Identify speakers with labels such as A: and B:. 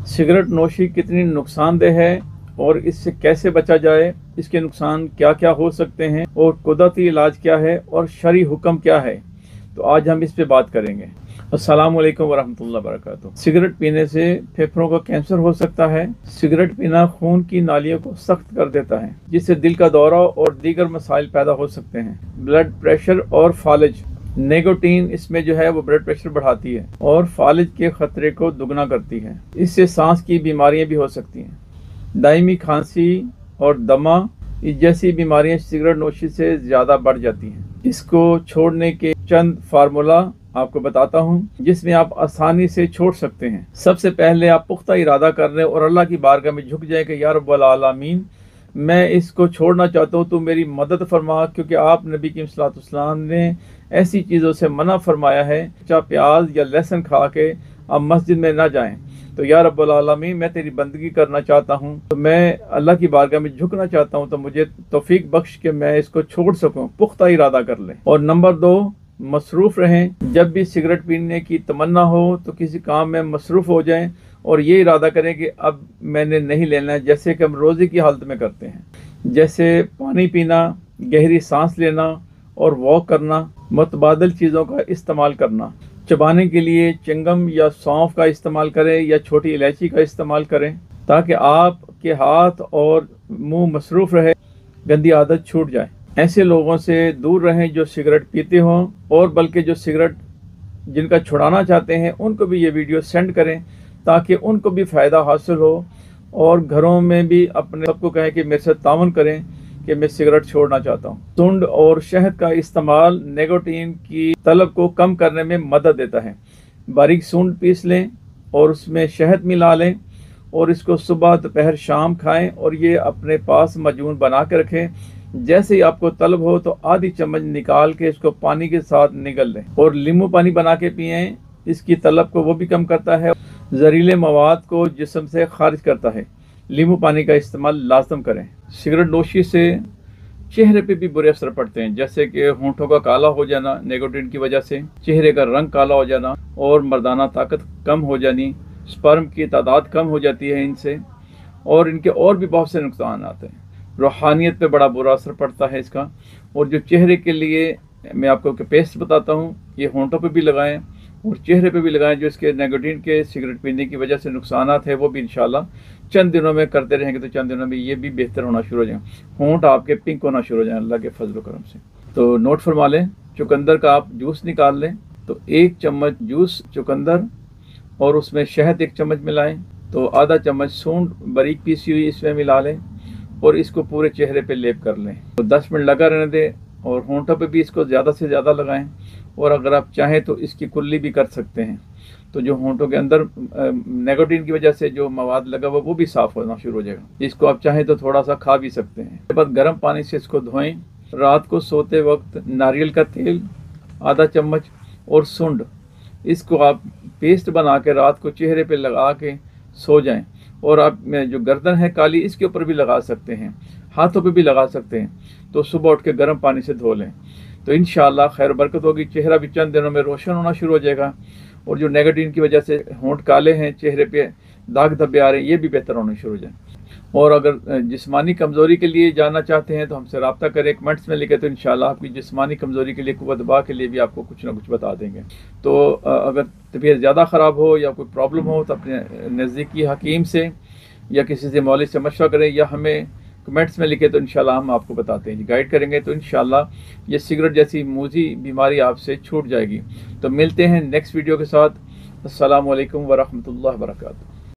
A: Cigarette नोशी कितनी नुकसानदेह है और इससे कैसे बचा जाए, इसके नुकसान क्या क्या हो सकते हैं और कुदरती इलाज क्या है और शरई हुक्म क्या है, तो आज हम इस पे बात करेंगे। अस्सलाम वालेकुम वरहमतुल्लाह वबरकातुहू। सिगरेट पीने से फेफड़ों का कैंसर हो सकता है। सिगरेट पीना खून की नालियों को सख्त कर देता है, जिससे दिल का दौरा और दीगर मसाइल पैदा हो सकते हैं। ब्लड प्रेशर और फालिज, निकोटीन इसमें जो है वो ब्लड प्रेशर बढ़ाती है और फालिज के खतरे को दुगना करती है। इससे सांस की बीमारियां भी हो सकती हैं। दायमी खांसी और दमा जैसी बीमारियां सिगरेट नोशी से ज़्यादा बढ़ जाती हैं। इसको छोड़ने के चंद फार्मूला आपको बताता हूं, जिसमें आप आसानी से छोड़ सकते हैं। सबसे पहले आप पुख्ता इरादा कर लें और अल्लाह की बारगाह में झुक जाए कि या रब्बुल आलमीन, मैं इसको छोड़ना चाहता हूँ, तो मेरी मदद फरमा, क्योंकि आप नबी की सल्लल्लाहु अलैहि वसल्लम ने ऐसी चीज़ों से मना फरमाया है। चाहे प्याज या लहसुन खा के आप मस्जिद में ना जाएं। तो या रब्बुल आलमीन, मैं तेरी बंदगी करना चाहता हूँ, तो मैं अल्लाह की बारगाह में झुकना चाहता हूँ, तो मुझे तौफीक बख्श के मैं इसको छोड़ सकूँ। पुख्ता इरादा कर लें। और नंबर 2, मसरूफ़ रहें। जब भी सिगरेट पीने की तमन्ना हो तो किसी काम में मसरूफ़ हो जाएं और ये इरादा करें कि अब मैंने नहीं लेना है, जैसे कि हम रोज़े की हालत में करते हैं, जैसे पानी पीना, गहरी सांस लेना और वॉक करना, मुतबादिल चीज़ों का इस्तेमाल करना। चबाने के लिए चिंगम या सौंफ का इस्तेमाल करें या छोटी इलायची का इस्तेमाल करें, ताकि आपके हाथ और मुंह मसरूफ़ रहे, गंदी आदत छूट जाए। ऐसे लोगों से दूर रहें जो सिगरेट पीते हों, और बल्कि जो सिगरेट जिनका छुड़ाना चाहते हैं उनको भी ये वीडियो सेंड करें, ताकि उनको भी फ़ायदा हासिल हो। और घरों में भी अपने सबको कहें कि मेरे साथ तावन करें कि मैं सिगरेट छोड़ना चाहता हूँ। सुंड और शहद का इस्तेमाल निकोटीन की तलब को कम करने में मदद देता है। बारीक सुंड पीस लें और उसमें शहद मिला लें और इसको सुबह दोपहर शाम खाएं और ये अपने पास मजून बना के रखें। जैसे ही आपको तलब हो तो आधी चम्मच निकाल के इसको पानी के साथ निगल लें और नींबू पानी बना के पिएं। इसकी तलब को वो भी कम करता है, जहरीले मवाद को जिस्म से खारिज करता है। नींबू पानी का इस्तेमाल लाजम करें। सिगरेट नोशी से चेहरे पे भी बुरे असर पड़ते हैं, जैसे कि होंठों का काला हो जाना निकोटीन की वजह से, चेहरे का रंग काला हो जाना और मर्दाना ताकत कम हो जानी, स्पर्म की तादाद कम हो जाती है इनसे, और इनके और भी बहुत से नुकसान आते हैं। रूहानियत पे बड़ा बुरा असर पड़ता है इसका। और जो चेहरे के लिए मैं आपको पेस्ट बताता हूँ, ये होंठों पे भी लगाएं और चेहरे पे भी लगाएं। जो इसके निकोटीन के सिगरेट पीने की वजह से नुकसानात है वो भी इंशाल्लाह चंद दिनों में करते रहेंगे तो चंद दिनों में ये भी बेहतर होना शुरू हो जाएंगे। होंठ आपके पिंक होना शुरू हो जाए अल्लाह के फजल करम से। तो नोट फरमा लें, चुकंदर का आप जूस निकाल लें, तो 1 चम्मच जूस चुकंदर और उसमें शहद 1 चम्मच मिलाएं, तो आधा चम्मच सूंड बारीक पीसी हुई इसमें मिला लें और इसको पूरे चेहरे पे लेप कर लें। तो 10 मिनट लगा रहने दें और होंठों पे भी इसको ज़्यादा से ज़्यादा लगाएं। और अगर आप चाहें तो इसकी कुल्ली भी कर सकते हैं, तो जो होंठों के अंदर निकोटीन की वजह से जो मवाद लगा हुआ वो भी साफ़ होना शुरू हो जाएगा। इसको आप चाहें तो थोड़ा सा खा भी सकते हैं। उसके बाद गर्म पानी से इसको धोएं। रात को सोते वक्त नारियल का तेल आधा चम्मच और सुंड, इसको आप पेस्ट बना के रात को चेहरे पे लगा के सो जाएं। और आप जो गर्दन है काली, इसके ऊपर भी लगा सकते हैं, हाथों पे भी लगा सकते हैं। तो सुबह उठ के गर्म पानी से धो लें, तो इंशाअल्लाह खैर बरकत होगी। चेहरा भी चंद दिनों में रोशन होना शुरू हो जाएगा और जो निकोटीन की वजह से होंठ काले हैं, चेहरे पे दाग धब्बे आ रहे हैं, ये भी बेहतर होने शुरू हो जाए। और अगर जिस्मानी कमज़ोरी के लिए जानना चाहते हैं तो हमसे रब्ता करें, कमेंट्स में लिखे, तो इंशाअल्लाह आपकी जिस्मानी कमज़ोरी के लिए, कुव्वत बा के लिए भी आपको कुछ ना कुछ बता देंगे। तो अगर तबीयत ज़्यादा ख़राब हो या कोई प्रॉब्लम हो तो अपने नज़दीकी हकीम से या किसी से मौलवी से मशवरा करें या हमें कमेंट्स में लिखे, तो इंशाल्लाह हम आपको बताते हैं, गाइड करेंगे। तो इंशाल्लाह ये सिगरेट जैसी मूजी बीमारी आपसे छूट जाएगी। तो मिलते हैं नेक्स्ट वीडियो के साथ। अस्सलामु अलैकुम वरहमतुल्लाहि वबरकातुहू।